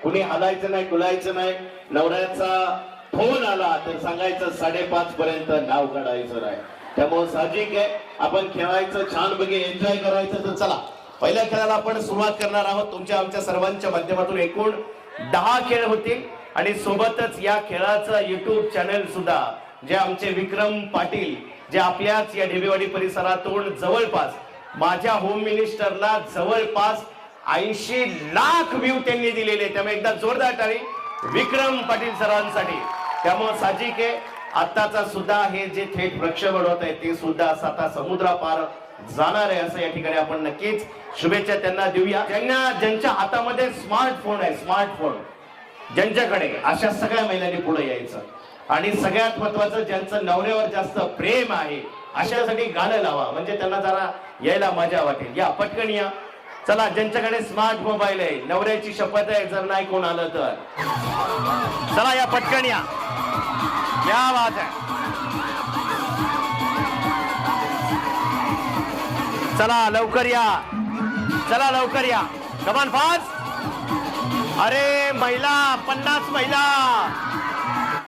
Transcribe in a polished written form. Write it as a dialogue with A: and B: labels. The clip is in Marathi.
A: कुणी हलायचं नाही, कुलायचं नाही. नवऱ्याचा फोन आला तर सांगायचं 5:30 पर्यंत नाव काढायचं नाही. त्यामुळे साहजिक आहे आपण खेळायचं, छान बघे एन्जॉय करायचं. तर चला पहिल्या खेळाला आपण सुरुवात करणार आहोत. तुमच्या आमच्या सर्वांच्या माध्यमातून एकूण 10 खेळ होतील आणि सोबतच या खेळाचं युट्यूब चॅनल सुद्धा जे आमचे विक्रम पाटील जे आपल्याच या ढेबेवाडी परिसरातून जवळपास माझ्या होम मिनिस्टरला जवळपास 80 लाख व्ह्यू त्यांनी दिलेले. त्यामुळे एकदा जोरदार टाळी विक्रम पाटील सरांसाठी. त्यामुळे साहजिक आहे आत्ताचा सुद्धा हे जे थेट प्रक्षेपण होत आहे ते सुद्धा आता समुद्रापार जाणार आहे असं या ठिकाणी आपण नक्कीच शुभेच्छा त्यांना देऊया. ज्यांच्या हातामध्ये स्मार्टफोन आहे, स्मार्टफोन ज्यांच्याकडे, अशा सगळ्या महिलांनी पुढे यायचं. आणि सगळ्यात महत्वाचं ज्यांचं नवऱ्यावर जास्त प्रेम आहे अशासाठी गाणं लावा, म्हणजे त्यांना जरा यायला मजा वाटेल. या पटकन या. चला ज्यांच्याकडे स्मार्ट मोबाईल आहे, नवऱ्याची शपथ आहे जर नाही कोण आलं तर चला या पटकन या. क्या बात आहे. चला लवकर या, चला लवकर या. कमान फास्ट. अरे महिला, 50 महिला